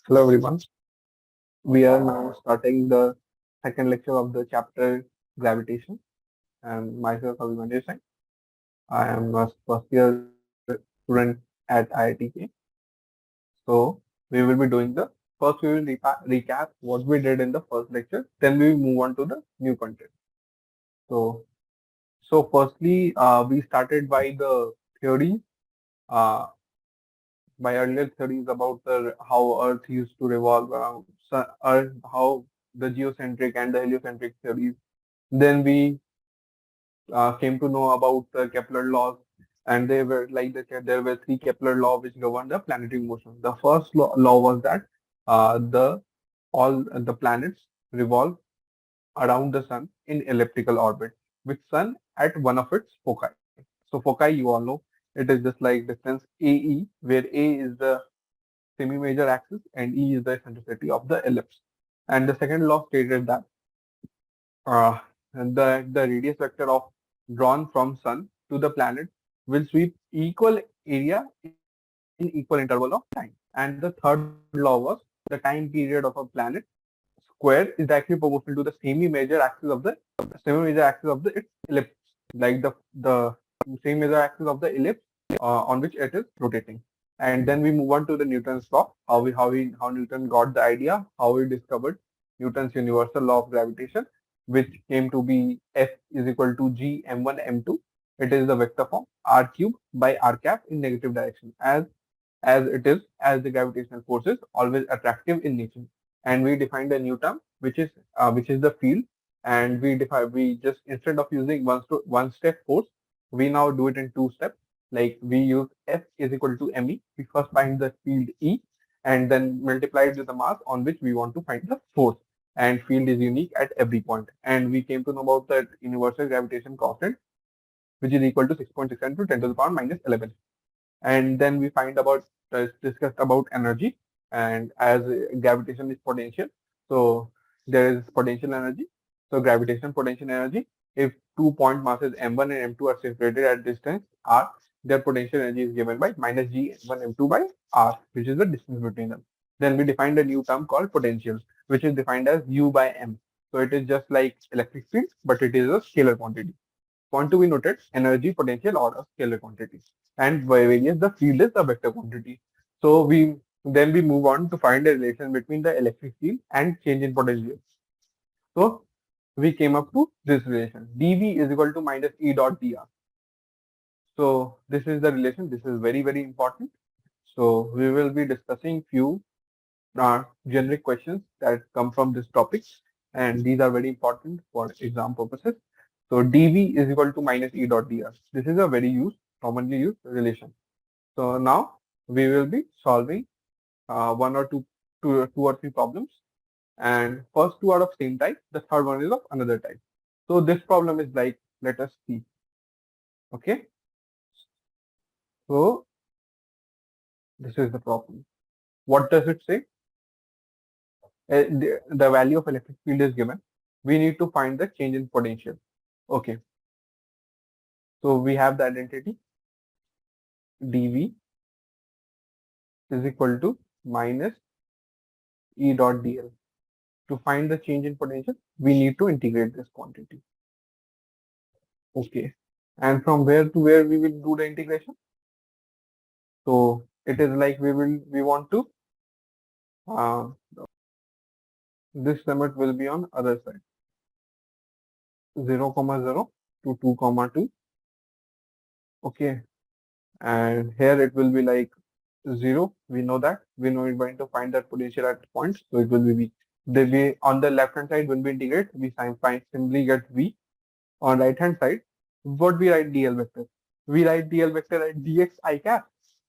Hello everyone. We are now starting the second lecture of the chapter Gravitation, and myself Abhimanyu Singh. I am a first year student at IIT. So we will be doing the first. We will recap what we did in the first lecture. Then we will move on to the new content. So firstly, we started by the theory. Uh, by earlier theories about how Earth used to revolve around Earth, how the geocentric and the heliocentric theories. Then we came to know about the Kepler laws, and they were there were three Kepler laws which govern the planetary motion. The first law was that the all the planets revolve around the sun in elliptical orbit, with sun at one of its foci. So foci, you all know, it is just like distance AE, where A is the semi-major axis and E is the eccentricity of the ellipse. And the second law stated that uh, the radius vector of drawn from sun to the planet will sweep equal area in equal interval of time. And the third law was the time period of a planet square is directly proportional to the semi major axis of the its ellipse, like the semi major axis of the ellipse on which it is rotating. And then we move on to the Newton's law, how Newton got the idea, how he discovered Newton's universal law of gravitation, which came to be F is equal to G m1 m2. It is the vector form r cube by r cap in negative direction, as the gravitational force is always attractive in nature. And we defined a new term which is the field. And we just, instead of using one step force, we now do it in two steps. Like we use F is equal to me. We first find the field E and then multiply it with the mass on which we want to find the force. And field is unique at every point. And we came to know about that universal gravitation constant, which is equal to 6.6 into 10 to the power minus 11. And then we find about discussed about energy. And as gravitation is potential, so there is potential energy. So gravitation potential energy, if 2 point masses m1 and m2 are separated at distance r, their potential energy is given by minus g m1 m2 by r, which is the distance between them. Then we defined a new term called potential, which is defined as u by m. So it is just like electric field, but it is a scalar quantity. Want to be noted, energy, potential, or a scalar quantity. And by variance, the field is a vector quantity. So we move on to find a relation between the electric field and change in potential. So we came up to this relation. dV is equal to minus E dot dr. So this is the relation. This is very, very important. So we will be discussing few generic questions that come from this topic, and these are very important for exam purposes. So dV is equal to minus E dot dr. This is a very commonly used relation. So now we will be solving one or two or three problems, and first two are of same type. The third one is of another type. So this problem is like, let us see. Okay. So this is the problem. What does it say? The value of electric field is given. We need to find the change in potential. Okay. So we have the identity dV is equal to minus E dot dl. To find the change in potential, we need to integrate this quantity. Okay. And from where to where we will do the integration? So it is like we want to uh, this limit will be on other side, 0, 0 to 2, 2. Okay. And here it will be like 0. We know that. We know we're going to find that potential at points. So it will be V. The way on the left hand side, when we integrate, we simply get V. On right hand side, what we write dl vector? We write dl vector at dx I cap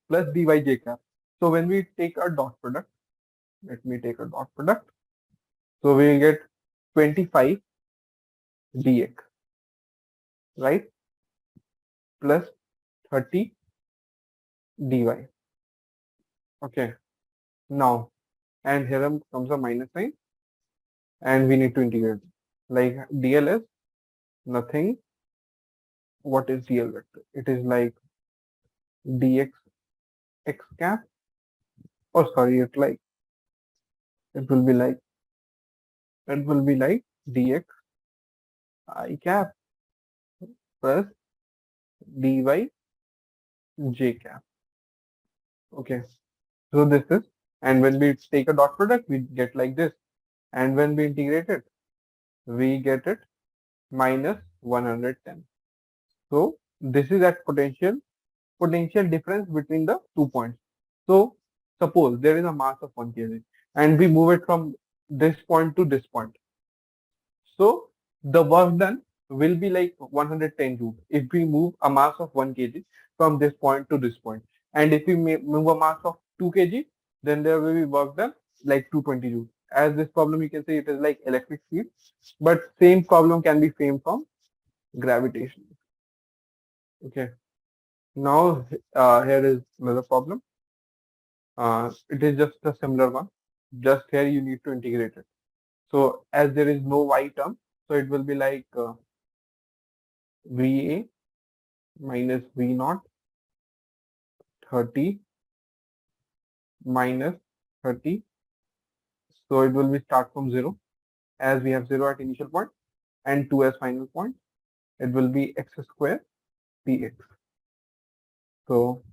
plus dy j cap. So when we take a dot product, let me take a dot product. So we get 25 dx, right? Plus 30 dy. Okay. Now, and here comes a minus sign, and we need to integrate. Like dl is nothing. What is dl vector? It is like dx x cap. Oh, sorry, it's like it will be like dx I cap plus dy j cap. Okay, so this is, and when we take a dot product, we get like this, and when we integrate it, we get it minus 110. So this is at potential difference between the 2 points. So suppose there is a mass of 1 kg and we move it from this point to this point. So the work done will be like 110 joules if we move a mass of 1 kg from this point to this point. And if we move a mass of 2 kg, then there will be work done like 220 joules. As this problem, you can say it is like electric field, but same problem can be framed from gravitation. Okay. Now here is another problem. It is just a similar one. Just here you need to integrate it. So as there is no y term, so it will be like VA minus V naught 30 minus 30. So it will be start from 0 as we have 0 at initial point and 2 as final point. It will be x square dx. So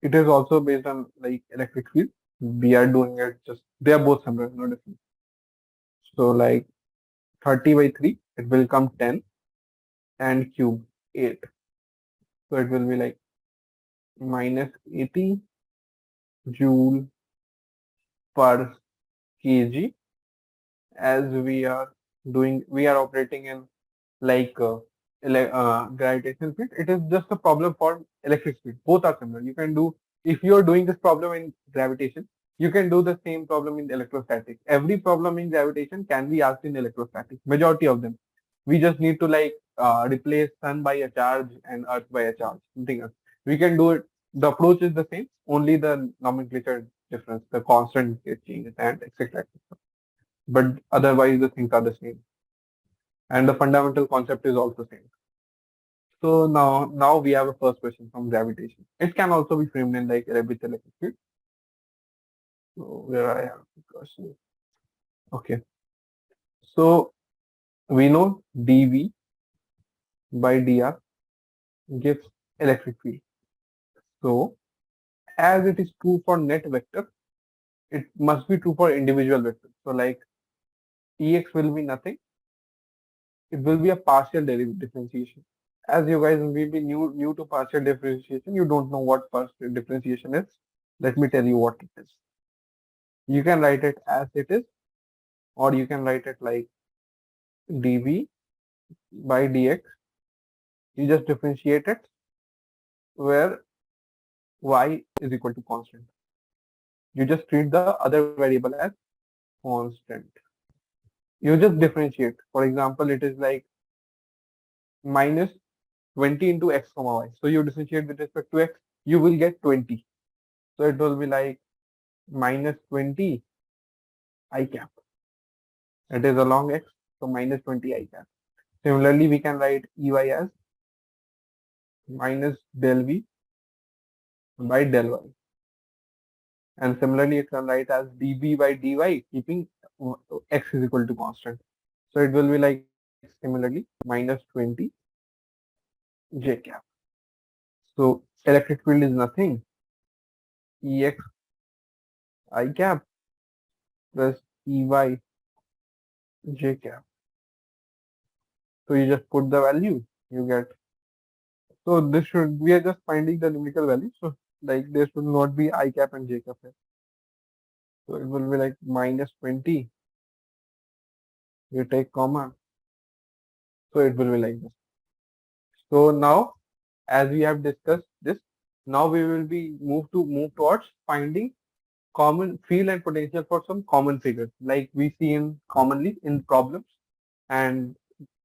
it is also based on like electric field. We are doing it just, they are both similar, no different. So like 30 by 3, it will come 10 and cube 8. So it will be like minus 80 joule per kg as we are operating in like gravitational field. It is just a problem for electric field. Both are similar. You can do, if you are doing this problem in gravitation, you can do the same problem in electrostatic. Every problem in gravitation can be asked in electrostatic. Majority of them. We just need to like replace sun by a charge and earth by a charge. Nothing else. We can do it. The approach is the same. Only the nomenclature difference. The constant changes and etc. But otherwise the things are the same. And the fundamental concept is also same. So now we have a first question from gravitation. It can also be framed in like with electric field. So where I have the question. Okay. So we know dV by dr gives electric field. So as it is true for net vector, it must be true for individual vector. So like Ex will be nothing. It will be a partial differentiation. As you guys will be new to partial differentiation, you don't know what partial differentiation is. Let me tell you what it is. You can write it as it is, or you can write it like dV by dx. You just differentiate it where y is equal to constant. You just treat the other variable as constant. You just differentiate. For example, it is like minus 20 into x comma y. So you differentiate with respect to x, you will get 20. So it will be like minus 20 I cap. It is along x, so minus 20 I cap. Similarly, we can write Ey as minus del V by del Y. And similarly, it can write as dB by dy, keeping x is equal to constant. So it will be like similarly minus 20 J cap. So electric field is nothing. Ex I cap plus Ey J cap. So you just put the value, you get. So this should, we are just finding the numerical value. So like there should not be I cap and J cap here. So it will be like minus 20. You take comma. So it will be like this. So now, as we have discussed this, now we will be move towards finding common field and potential for some common figures, like we see in commonly in problems, and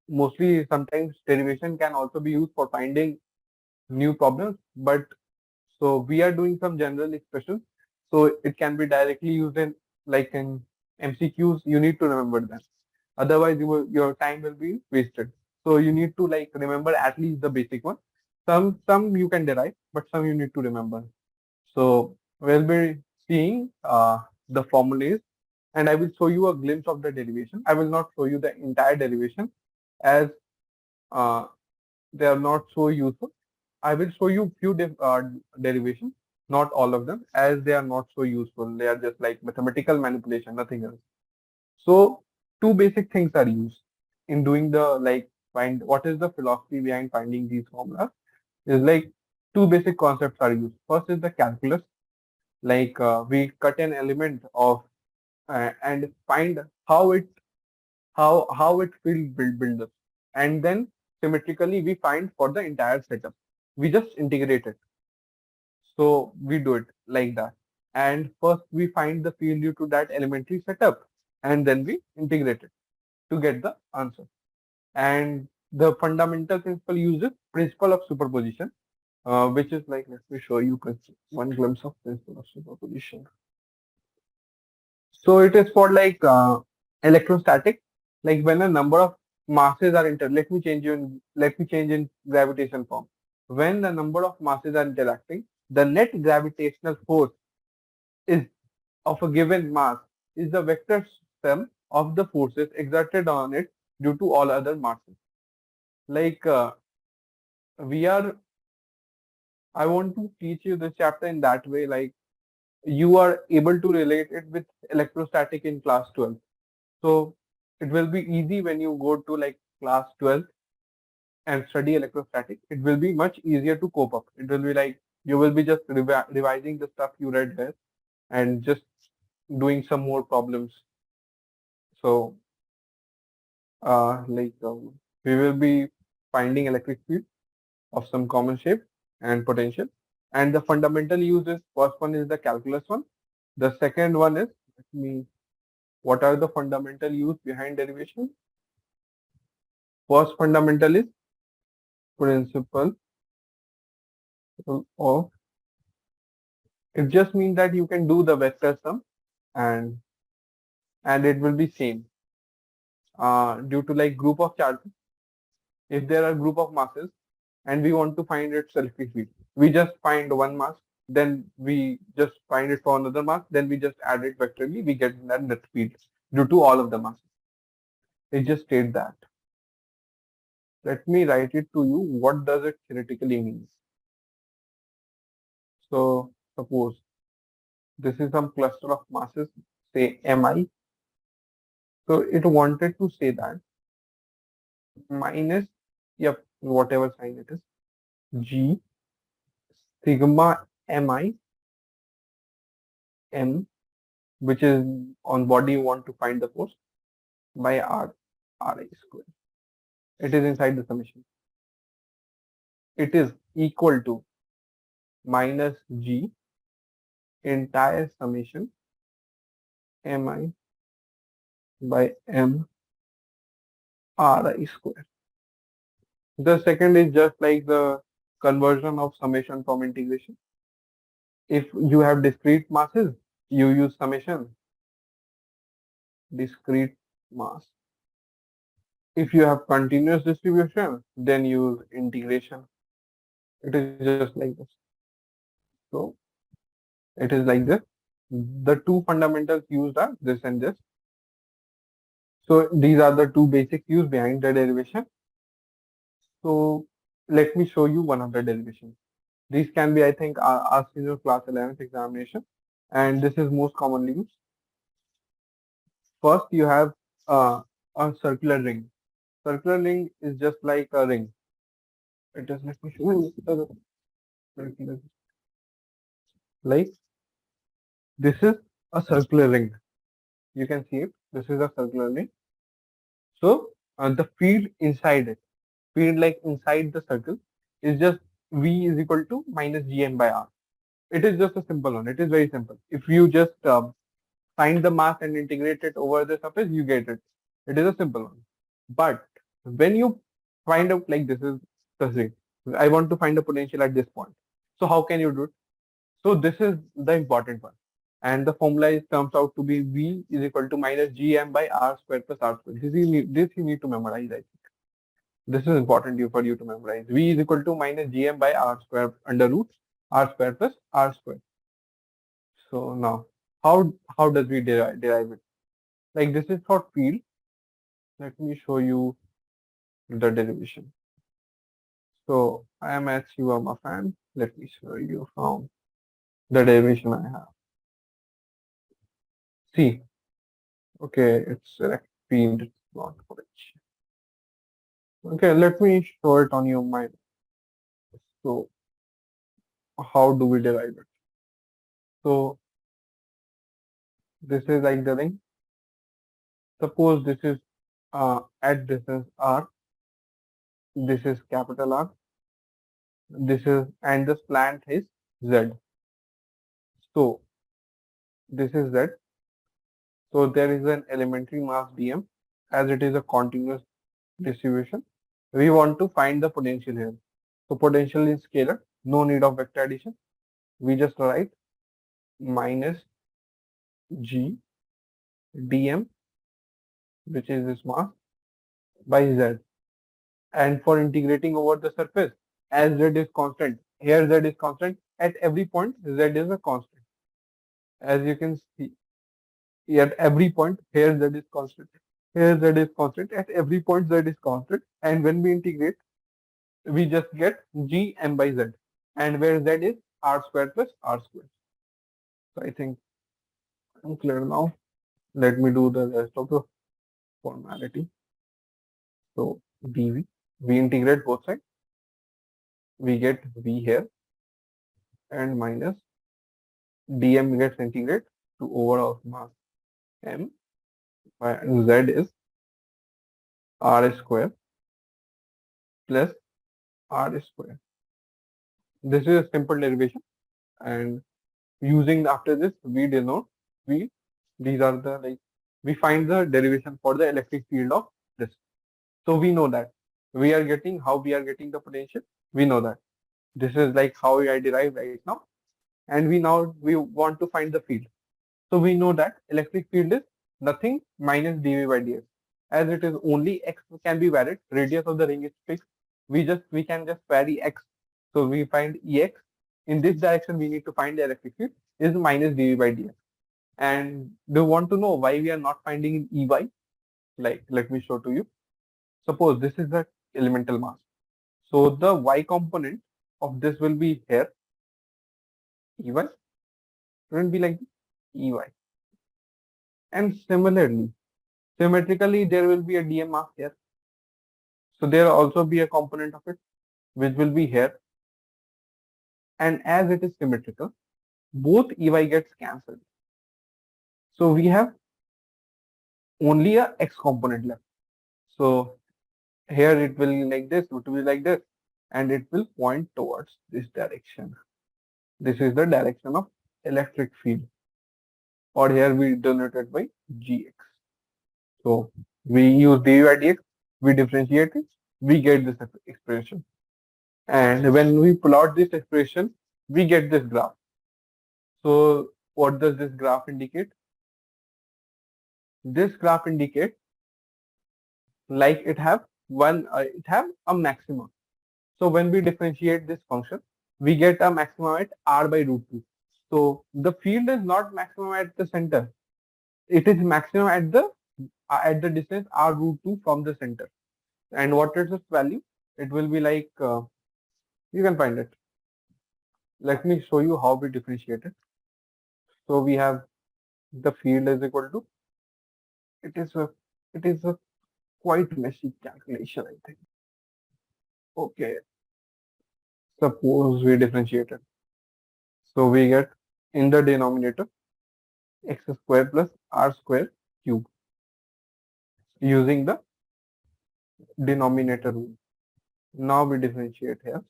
mostly sometimes derivation can also be used for finding new problems. But so we are doing some general expressions, so it can be directly used in like in MCQs. You need to remember that. Otherwise, your time will be wasted. So you need to like remember at least the basic one. Some you can derive, but some you need to remember. So we'll be seeing the formulas and I will show you a glimpse of the derivation. I will not show you the entire derivation as uh, they are not so useful. I will show you few derivations, not all of them, as they are not so useful. They are just like mathematical manipulation, nothing else. So two basic things are used in doing the like find what is the philosophy behind finding these formulas is like two basic concepts are used. First is the calculus, like we cut an element of and find how it will build up, and then symmetrically we find for the entire setup. We just integrate it. So we do it like that. And first we find the field due to that elementary setup, and then we integrate it to get the answer. And the fundamental principle uses principle of superposition, which is like, let me show you one glimpse of principle of superposition. So it is for like electrostatic, like when a number of masses are let me change in gravitation form. When the number of masses are interacting, the net gravitational force is of a given mass is the vector sum of the forces exerted on it due to all other masses. Like we are, I want to teach you this chapter in that way, like you are able to relate it with electrostatic in class 12. So it will be easy when you go to like class 12 and study electrostatic. It will be much easier to cope up. It will be like you will be just revising the stuff you read there and just doing some more problems. So like we will be finding electric field of some common shape and potential. And the fundamental uses, first one is the calculus one. The second one is, let me, what are the fundamental use behind derivation? First fundamental is principle of, it just means that you can do the vector sum and it will be same due to like group of charges. If there are group of masses and we want to find its electric field, we just find one mass, then we just find it for another mass, then we just add it vectorally, we get that net field due to all of the masses. It just state that. Let me write it to you. What does it theoretically mean? So suppose this is some cluster of masses, say Mi. So it wanted to say that minus, yep, whatever sign it is, G sigma Mi M, which is on body you want to find the force, by Ri square. It is inside the summation. It is equal to minus G entire summation Mi by M Ri square. The second is just like the conversion of summation from integration. If you have discrete masses, you use summation, discrete mass. If you have continuous distribution, then use integration. It is just like this. So it is like this. The two fundamentals used are this and this. So these are the two basic use behind the derivation. So let me show you one of the derivations. These can be, I think, asked in your class 11th examination, and this is most commonly used. First, you have a circular ring. Circular ring is just like a ring. It is, let me show you the circular, like this is a circular ring. You can see it. This is a circular ring. So the field inside it, field like inside the circle, is just V is equal to minus Gm by R. It is just a simple one. It is very simple. If you just find the mass and integrate it over the surface, you get it. It is a simple one. But when you find out, like this is the thing, I want to find the potential at this point. So how can you do it? So this is the important one. And the formula is comes out to be V is equal to minus Gm by R square plus R square. This you need to memorize, I think. This is important for you to memorize. V is equal to minus Gm by R square under root R square plus R square. So now, how does we derive it? Like this is for field. Let me show you the derivation. So I am as you are my fan. Let me show you from the derivation I have. See, okay, it's select field, it's not for each. Okay, let me show it on your mind. So how do we derive it? So this is like the ring. Suppose this is at distance r. This is capital R. This is and the slant is z. So this is z. So there is an elementary mass dm as it is a continuous distribution. We want to find the potential here. So potential is scalar. No need of vector addition. We just write minus g dm, which is this mass, by z. And for integrating over the surface, as z is constant, here z is constant, at every point z is a constant. As you can see, at every point, here z is constant, here z is constant, at every point z is constant, and when we integrate, we just get g m by z, and where z is r square plus r square. So I think I'm clear now. Let me do the rest of the formality. So dv, we integrate both sides, we get v here, and minus dm gets integrated to overall mass m, and z is r square plus r square. This is a simple derivation, and using after this we denote we these are the like we find the derivation for the electric field of this. So we know that we are getting how we are getting the potential. We know that this is like how I derive right now, and we want to find the field. So we know that electric field is nothing minus dv by dx. As it is only x can be varied, radius of the ring is fixed. We can just vary x. So we find ex. In this direction, we need to find the electric field is minus dv by dx. And do you want to know why we are not finding in ey? Like let me show to you. Suppose this is the elemental mass. So the y component of this will be here. Ey shouldn't be like ey. And similarly, symmetrically, there will be a dm mass here. So there will also be a component of it, which will be here. And as it is symmetrical, both Ey gets cancelled. So we have only a x component left. So here it will be like this, it will be like this, and it will point towards this direction. This is the direction of electric field, or here we denote it by Gx. So we use dv by dx, we differentiate it, we get this expression. And when we plot this expression, we get this graph. So what does this graph indicate? This graph indicates like it have a maximum. So when we differentiate this function, we get a maximum at r by root 2. So the field is not maximum at the center. It is maximum at the distance r root 2 from the center. And what is its value? It will be like you can find it. Let me show you how we differentiate it. So we have the field is equal to it is a quite messy calculation, I think. Okay, suppose we differentiate it. So we get in the denominator x square plus r square cube using the denominator rule. Now we differentiate here.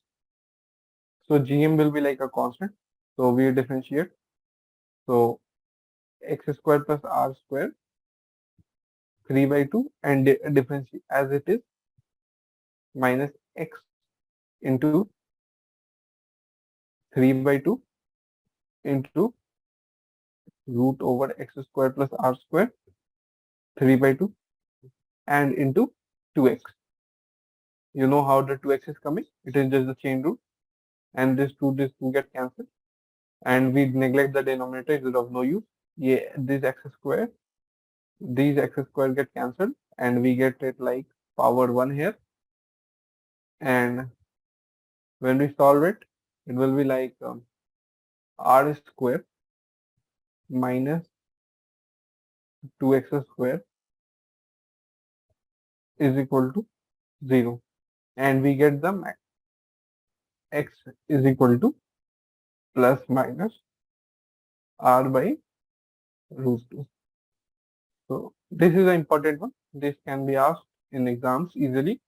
So gm will be like a constant. So we differentiate. So x square plus r square 3 by 2 and differentiate as it is minus x into 3 by 2 into root over x square plus r square 3 by 2 and into 2x. You know how the 2x is coming? It is just the chain rule, and this 2 get cancelled, and we neglect the denominator, is of no use. Yeah, this x square these x square get cancelled and we get it like power 1 here, and when we solve it, it will be like r square minus 2x square is equal to 0, and we get the x is equal to plus minus r by root 2. So this is an important one. This can be asked in exams easily.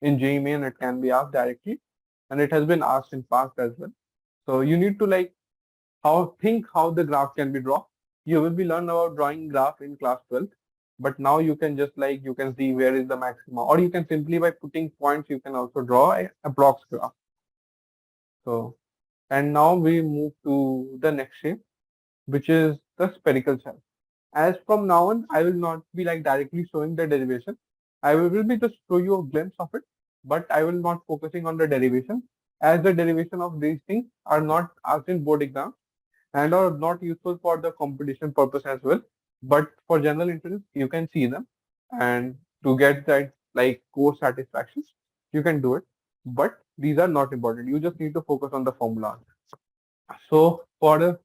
In JEE Main, it can be asked directly, and it has been asked in past as well. So you need to like how the graph can be drawn. You will be learn about drawing graph in class 12th, but now you can just like you can see where is the maxima, or you can simply by putting points you can also draw a approx graph. So and now we move to the next shape, which is the spherical shell. As from now on, I will not be like directly showing the derivation. I will be just show you a glimpse of it, but I will not focusing on the derivation, as the derivation of these things are not asked in board exam and are not useful for the competition purpose as well. But for general interest, you can see them, and to get that like course satisfaction, you can do it. But these are not important. You just need to focus on the formula. So for a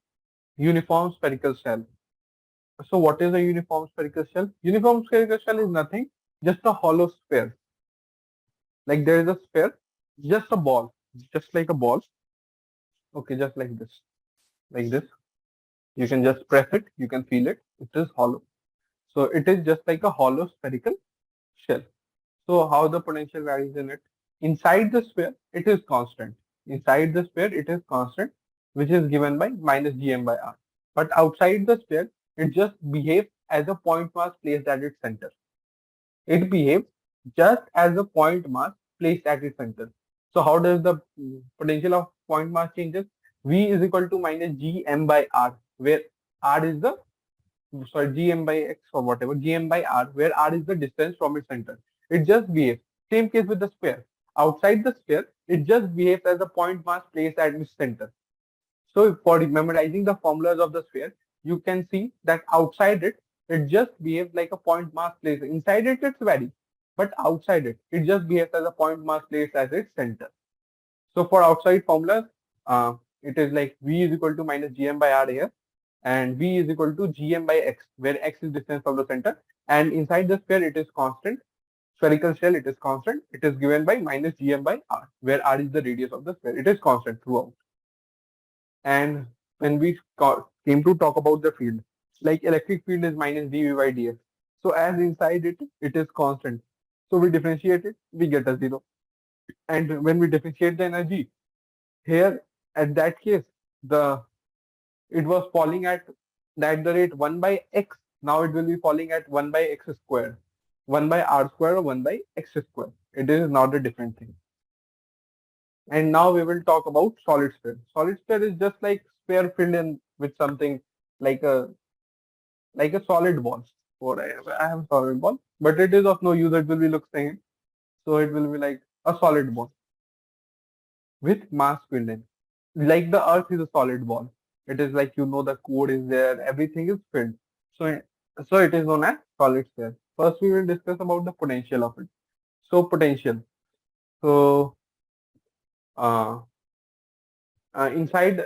uniform spherical shell. So what is a uniform spherical shell? Uniform spherical shell is nothing, just a hollow sphere. Like there is a sphere, just a ball, just like a ball. Okay, just like this, like this. You can just press it, you can feel it. It is hollow. So it is just like a hollow spherical shell. So how the potential varies in it? Inside the sphere, it is constant. Inside the sphere, it is constant, which is given by minus gm by r. But outside the sphere, it just behaves as a point mass placed at its center. It behaves just as a point mass placed at its center. So how does the potential of point mass changes? V is equal to minus gm by r, where r is the gm by x or whatever, gm by r, where r is the distance from its center. It just behaves. Same case with the sphere. Outside the sphere, it just behaves as a point mass placed at its center. So for memorizing the formulas of the sphere, you can see that outside it, it just behaves like a point mass placed. Inside it, it's varies, but outside it, it just behaves as a point mass placed as its center. So for outside formulas, it is like V is equal to minus Gm by R here, and V is equal to Gm by X, where X is distance from the center. And inside the sphere, it is constant. Spherical shell, it is constant. It is given by minus Gm by R, where R is the radius of the sphere. It is constant throughout. And when we came to talk about the field, like electric field is minus dV by dx. So as inside it, it is constant. So we differentiate it, we get a 0. And when we differentiate the energy, here at that case, the it was falling at the rate 1 by x. Now it will be falling at 1 by x square, 1 by r square or 1 by x square. It is not a different thing. And now we will talk about solid sphere. Solid sphere is just like sphere filled in with something like a solid ball. Or I have a solid ball, but it is of no use. It will be look same. So it will be like a solid ball with mass filled in. Like the earth is a solid ball. It is like the code is there, everything is filled. So so it is known as solid sphere. First we will discuss about the potential of it. So potential. So uh, inside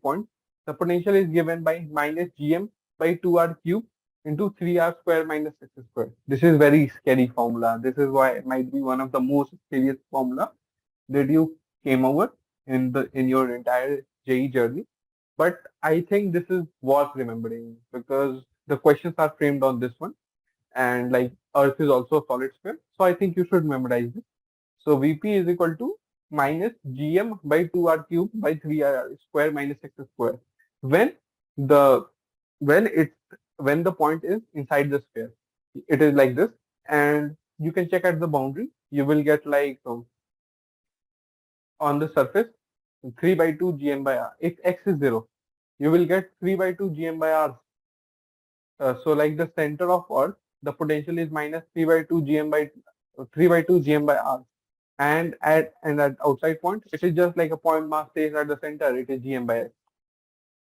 point, the potential is given by minus gm by 2r cube into 3r square minus x square. This is very scary formula. This is why it might be one of the most scariest formula that you came over in your entire JE journey. But I think this is worth remembering because the questions are framed on this one, and like Earth is also a solid sphere. So I think you should memorize this. So Vp is equal to minus Gm by 2r cube by 3r square minus x square. When the when it when the point is inside the sphere, it is like this, and you can check at the boundary. You will get like on the surface 3 by 2 Gm by r. If x is 0, you will get 3 by 2 Gm by r. So like the center of Earth, the potential is minus 3 by 2 Gm by 3 by 2 Gm by r. And at outside point, it is just like a point mass stays at the center. It is Gm by x.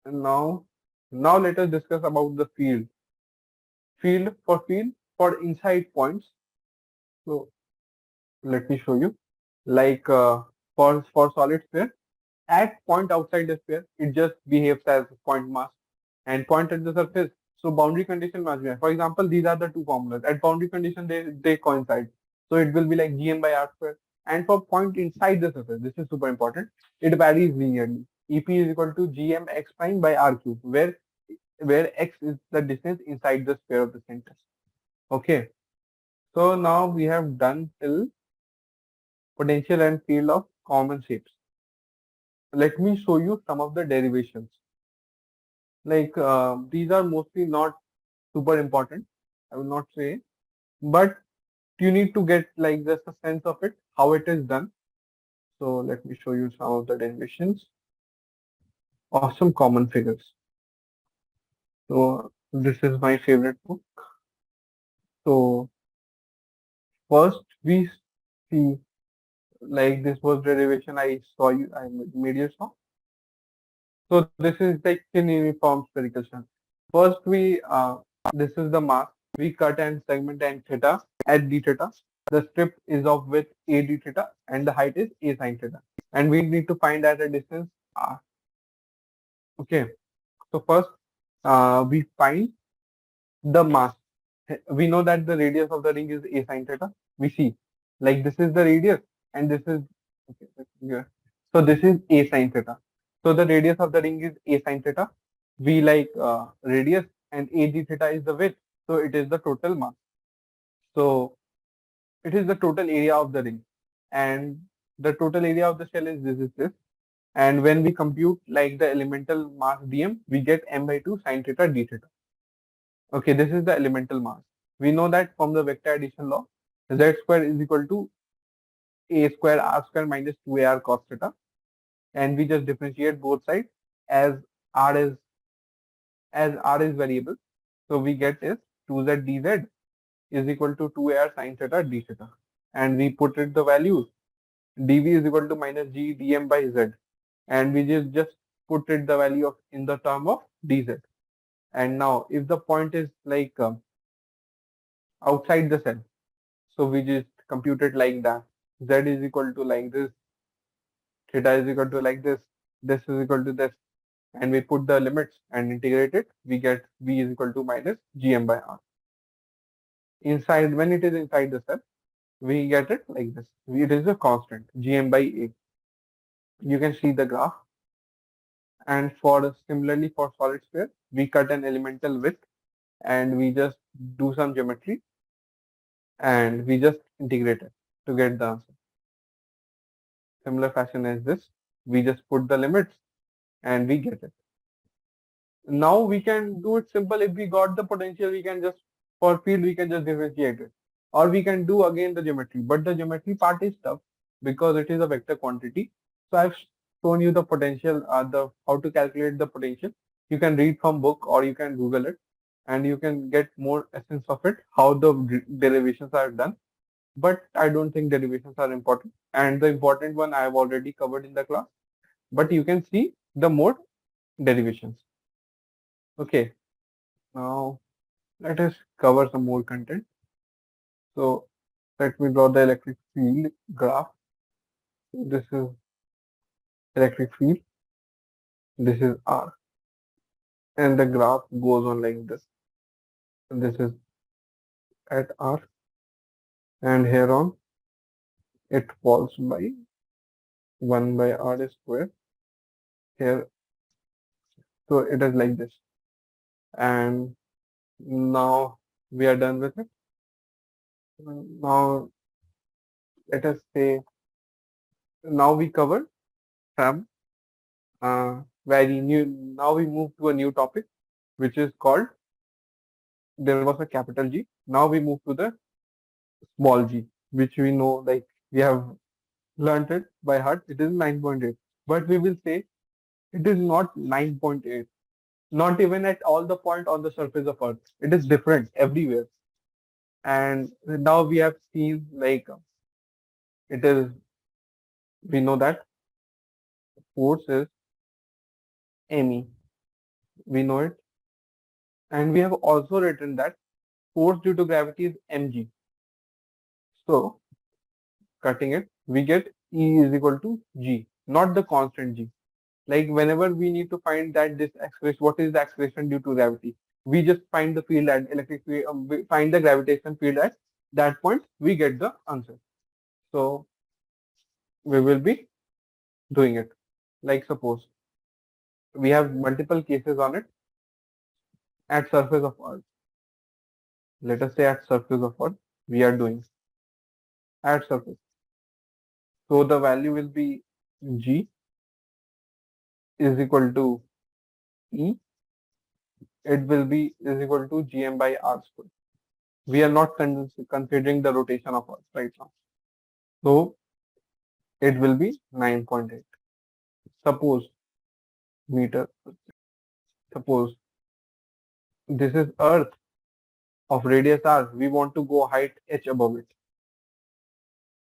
And now let us discuss about the field. field for inside points. So let me show you. Like for solid sphere, at point outside the sphere, it just behaves as point mass, and point at the surface. So boundary condition must be. For example, these are the two formulas. At boundary condition, they coincide. So it will be like gm by r square. And for point inside the surface, this is super important. It varies linearly. EP is equal to gm x prime by r cube, where x is the distance inside the sphere of the center. Okay. So now we have done till potential and field of common shapes. Let me show you some of the derivations. Like these are mostly not super important, I will not say, but you need to get like just a sense of it, how it is done. So let me show you some of the derivations of some common figures. So this is my favorite book. So first we see, like this was derivation I made you saw. So this is like in uniform spherical shape. First this is the mass. We cut and segment and theta at d theta. The strip is of width a d theta and the height is a sin theta. And we need to find at a distance r. Okay. So first we find the mass. We know that the radius of the ring is a sin theta. We see like this is the radius and this is okay. Yeah. So this is a sin theta. So the radius of the ring is a sin theta. We like radius and a d theta is the width. So it is the total mass. So it is the total area of the ring, and the total area of the shell is this. And when we compute like the elemental mass dm, we get m by 2 sin theta d theta. Okay, this is the elemental mass. We know that from the vector addition law, z square is equal to a square r square minus 2ar cos theta, and we just differentiate both sides as r is variable. So we get is 2z dz is equal to 2ar sin theta d theta, and we put it the values. dv is equal to minus g dm by z, and we just put it the value of in the term of dz. And now if the point is like outside the cell, so we just compute it like that. Z is equal to like this, theta is equal to like this is equal to this, and we put the limits and integrate it. We get v is equal to minus gm by r. Inside, when it is inside the cell, we get it like this. It is a constant gm by a. You can see the graph. And for similarly for solid sphere, we cut an elemental width and we just do some geometry and we just integrate it to get the answer. Similar fashion as this, we just put the limits and we get it. Now we can do it simple. If we got the potential, we can just, for field, we can just differentiate it. Or we can do again the geometry. But the geometry part is tough because it is a vector quantity. So I've shown you the potential, the how to calculate the potential. You can read from book or you can Google it, and you can get more essence of it, how the derivations are done. But I don't think derivations are important. And the important one I have already covered in the class. But you can see the more derivations. Okay, now let us cover some more content. So let me draw the electric field graph. This is electric field. This is R. And the graph goes on like this. This is at R. And here on, it falls by 1 by R square. Here, so it is like this. And now we are done with it. Now, let us say, now we cover some very new. Now we move to a new topic, which is called, there was a capital G. Now we move to the small g, which we know, like we have learned it by heart. It is 9.8, but we will say it is not 9.8. Not even at all the point on the surface of Earth. It is different everywhere. And now we have seen like it is. We know that force is me. We know it, and we have also written that force due to gravity is mg. So cutting it, we get E is equal to g, not the constant g. Like whenever we need to find that this acceleration, what is the acceleration due to gravity? We just find the field at electric field, we find the gravitation field at that point, we get the answer. So we will be doing it. Like suppose we have multiple cases on it at surface of Earth. Let us say at surface of Earth, we are doing at surface. So the value will be G is equal to E. It will be is equal to Gm by R square. We are not considering the rotation of Earth right now. So it will be 9.8. Suppose meter. Suppose this is Earth of radius r. We want to go height h above it.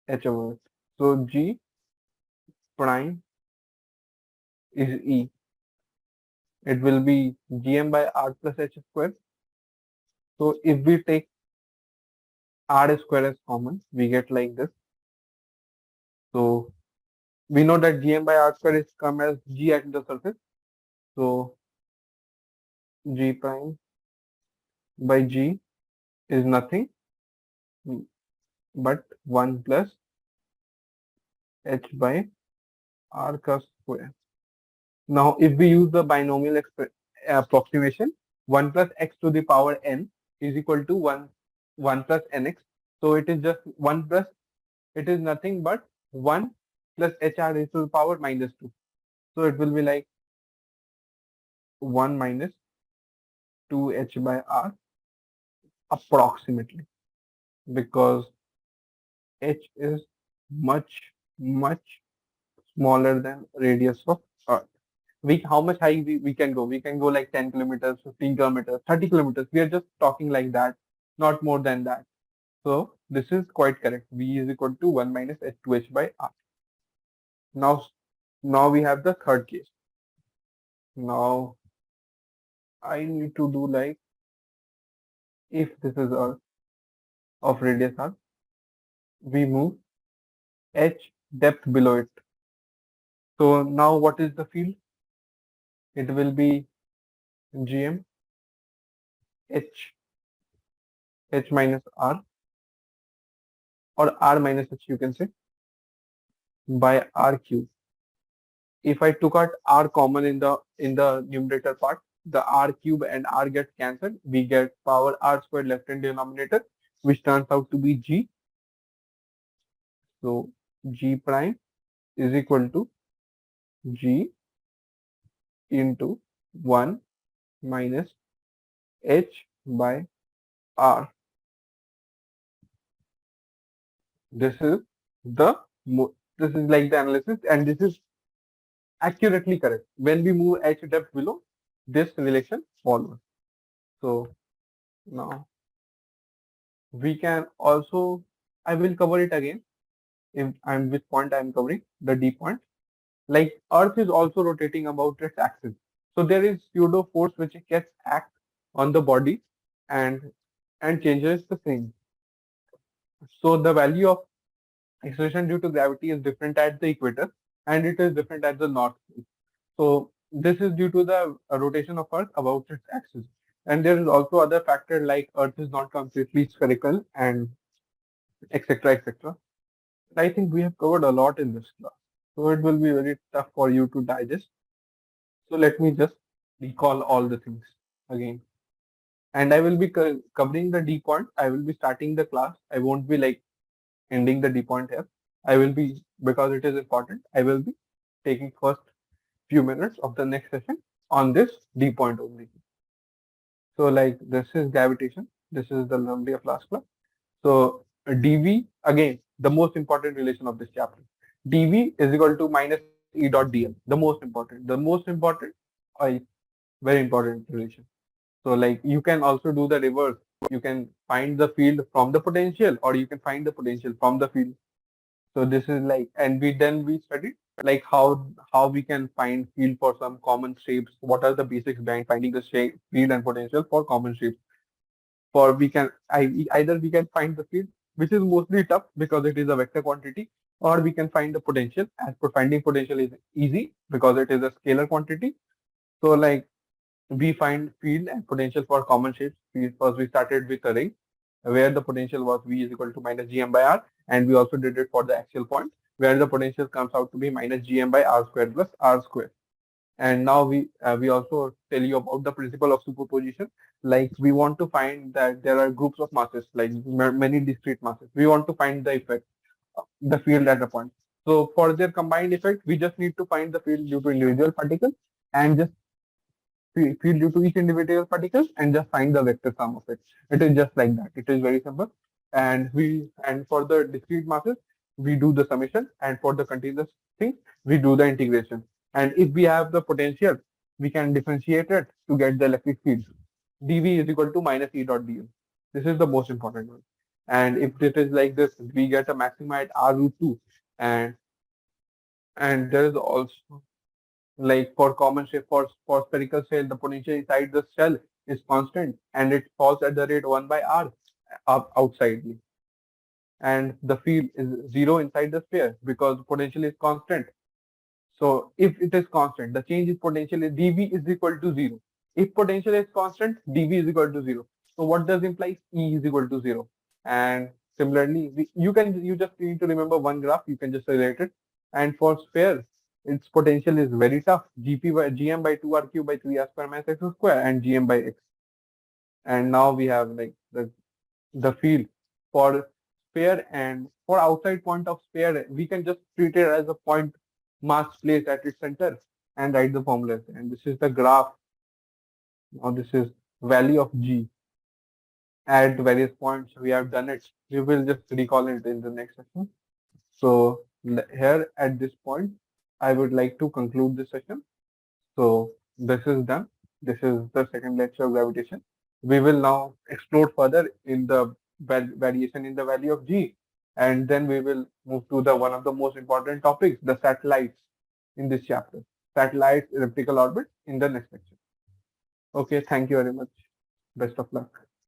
H above it. So G prime is E. It will be Gm by r plus h square. So if we take r square as common, we get like this. So we know that Gm by r square is come as G at the surface. So G prime by G is nothing but 1 plus h by r cos square. Now, if we use the binomial approximation, 1 plus x to the power n is equal to 1 plus nx. So it is just 1 plus, it is nothing but 1 plus hr raised to the power minus 2. So it will be like 1 minus 2h by r approximately, because h is much smaller than radius of Earth. How much high we can go? We can go like 10 kilometers, 15 kilometers, 30 kilometers. We are just talking like that, not more than that. So this is quite correct. V is equal to 1 minus h2h by r. Now we have the third case. Now I need to do like, if this is Earth of radius r, we move h depth below it. So now what is the field? It will be gm h minus r, or r minus h you can say, by r cube. If I took out r common in the numerator part, the r cube and r get cancelled. We get power r squared left in denominator, which turns out to be g. So g prime is equal to g into 1 minus h by r. This is the this is like the analysis, and this is accurately correct. When we move h depth below, this relation follows. So now we can also, I will cover it again. If I'm which point I'm covering, the D point. Like Earth is also rotating about its axis. So there is pseudo force which gets act on the body and changes the thing. So the value of acceleration due to gravity is different at the equator and it is different at the north pole. So this is due to the rotation of Earth about its axis. And there is also other factor like Earth is not completely spherical and etc. etc. I think we have covered a lot in this class. So it will be very tough for you to digest. So let me just recall all the things again. And I will be covering the D point. I will be starting the class. I won't be like ending the D point here. I will be, because it is important, I will be taking first few minutes of the next session on this D point only. So like this is gravitation. This is the lovely of last class. So dV, again, the most important relation of this chapter. dV is equal to minus E dot dl. Very important relation. So like you can also do the reverse. You can find the field from the potential, or you can find the potential from the field. So this is like, and we studied like how we can find field for some common shapes. What are the basics behind finding the shape, field and potential for common shapes? for either we can find the field, which is mostly tough because it is a vector quantity, or we can find the potential. As for finding potential is easy because it is a scalar quantity. So like we find field and potential for common shapes. First we started with a ring where the potential was V is equal to minus Gm by R, and we also did it for the axial point where the potential comes out to be minus Gm by R square plus R square. And now we also tell you about the principle of superposition. Like we want to find that there are groups of masses, like many discrete masses. We want to find the effect, the field at a point. So for their combined effect, we just need to find the field due to individual particles and just field due to each individual particles and just find the vector sum of it. It is just like that. It is very simple. And for the discrete masses, we do the summation, and for the continuous things, we do the integration. And if we have the potential, we can differentiate it to get the electric field. dV is equal to minus E dot dl. This is the most important one. And if it is like this, we get a maxima at R root 2. And there is also like for common shape for spherical shell, the potential inside the shell is constant and it falls at the rate 1 by r up outsidely. And the field is zero inside the sphere because potential is constant. So if it is constant, the change in potential is dV is equal to zero. If potential is constant, dV is equal to zero. So what does imply? E is equal to zero. And similarly, you just need to remember one graph. You can just relate it. And for sphere, its potential is very tough. Gp by Gm by 2r cube by 3r square minus x square and Gm by x. And now we have like the field for sphere, and for outside point of sphere, we can just treat it as a point mass placed at its center and write the formulas. And this is the graph. Now this is value of G at various points. We have done it. We will just recall it in the next session. So here at this point, I would like to conclude this session. So this is done. This is the second lecture of gravitation. We will now explore further in the variation in the value of G, and then we will move to the one of the most important topics, the satellites in this chapter. Satellites, elliptical orbit in the next lecture. Okay, thank you very much. Best of luck.